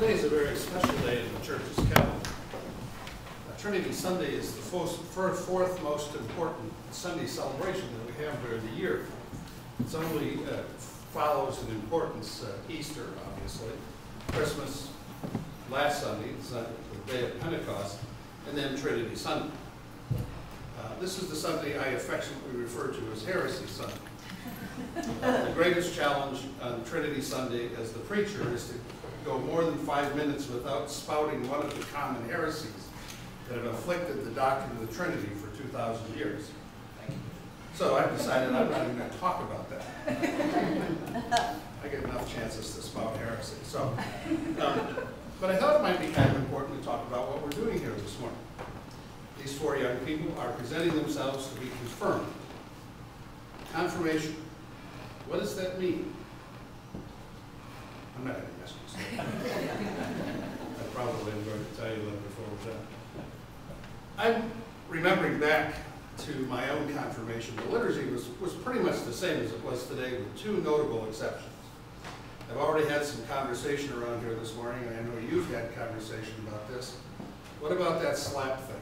Today is a very special day in the church's calendar. Trinity Sunday is the fourth most important Sunday celebration that we have during the year. It only follows in importance Easter, obviously, Christmas, last Sunday, the day of Pentecost, and then Trinity Sunday. This is the Sunday I affectionately refer to as Heresy Sunday. The greatest challenge on Trinity Sunday as the preacher is to go more than 5 minutes without spouting one of the common heresies that have afflicted the doctrine of the Trinity for 2,000 years. So I've decided I'm not even going to talk about that. I get enough chances to spout heresy. But I thought it might be kind of important to talk about what we're doing here this morning. These four young people are presenting themselves to be confirmed. Confirmation. What does that mean? I'm not going to ask you. I probably am going to tell you that before we're done. I'm remembering back to my own confirmation. The liturgy was pretty much the same as it was today, with two notable exceptions. I've already had some conversation around here this morning, and I know you've had conversation about this. What about that slap thing?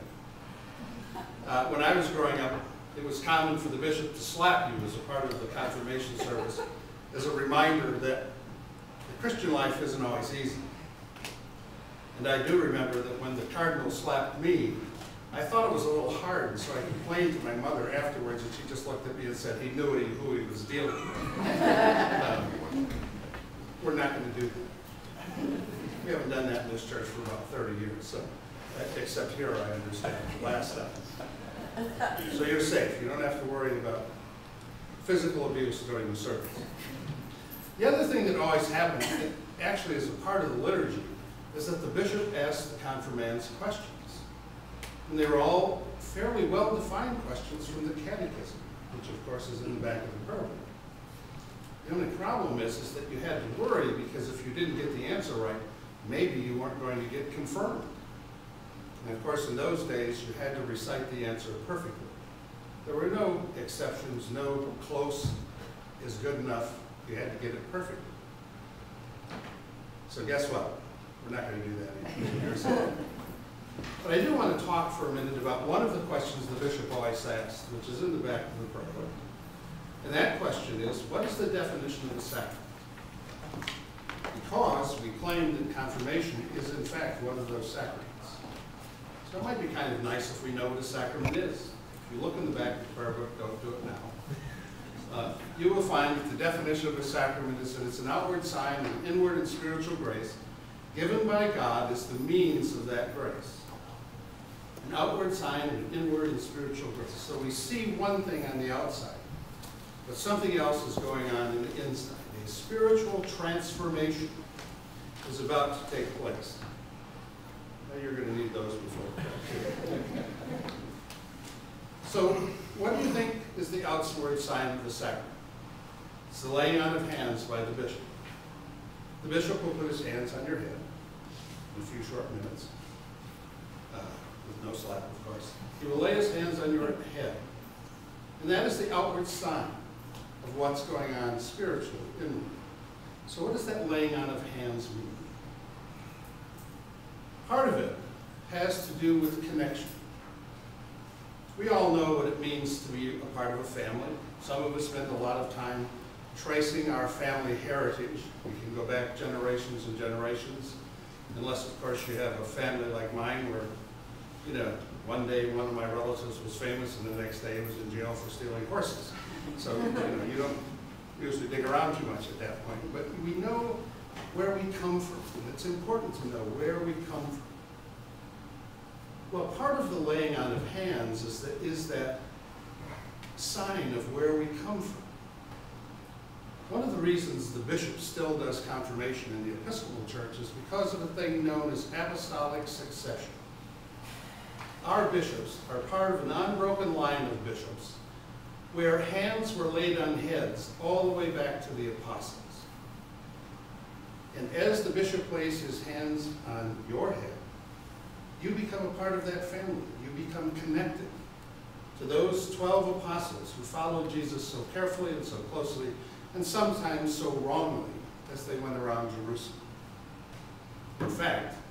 When I was growing up, it was common for the bishop to slap you as a part of the confirmation service as a reminder that the Christian life isn't always easy. And I do remember that when the cardinal slapped me, I thought it was a little hard, and so I complained to my mother afterwards, and she just looked at me and said he knew who he was dealing with. We're not going to do that. We haven't done that in this church for about 30 years, so except here, I understand, last time. So you're safe. You don't have to worry about physical abuse during the service. The other thing that always happens, actually as a part of the liturgy, is that the bishop asks the confirmands questions. And they were all fairly well-defined questions from the catechism, which of course is in the back of the prayer book. The only problem is that you had to worry because if you didn't get the answer right, maybe you weren't going to get confirmed. And of course, in those days, you had to recite the answer perfectly. There were no exceptions, no close is good enough. You had to get it perfectly. So guess what? We're not going to do that anymore. But I do want to talk for a minute about one of the questions the bishop always asked, which is in the back of the prayer book. And that question is, what is the definition of a sacrament? Because we claim that confirmation is in fact one of those sacraments. So it might be kind of nice if we know what a sacrament is. If you look in the back of the prayer book, don't do it now. You will find that the definition of a sacrament is that it's an outward sign of inward and spiritual grace given by God as the means of that grace. An outward sign of an inward and spiritual grace. So we see one thing on the outside, but something else is going on in the inside. A spiritual transformation is about to take place. Now you're going to need those before. So what do you think is the outward sign of the sacrament? It's the laying on of hands by the bishop. The bishop will put his hands on your head in a few short minutes, with no slap, of course. He will lay his hands on your head. And that is the outward sign of what's going on spiritually, inwardly. So what does that laying on of hands mean? Part of it has to do with connection. We all know what it means to be a part of a family. Some of us spend a lot of time tracing our family heritage. We can go back generations and generations, unless, of course, you have a family like mine where, you know, one day one of my relatives was famous and the next day he was in jail for stealing horses. So, you know, you don't usually dig around too much at that point. But we know where we come from, and it's important to know where we come from. Well, part of the laying on of hands is that sign of where we come from. One of the reasons the bishop still does confirmation in the Episcopal Church is because of a thing known as apostolic succession. Our bishops are part of an unbroken line of bishops where hands were laid on heads all the way back to the apostles. And as the bishop lays his hands on your head, you become a part of that family. You become connected to those 12 apostles who followed Jesus so carefully and so closely, and sometimes so wrongly as they went around Jerusalem. perfect.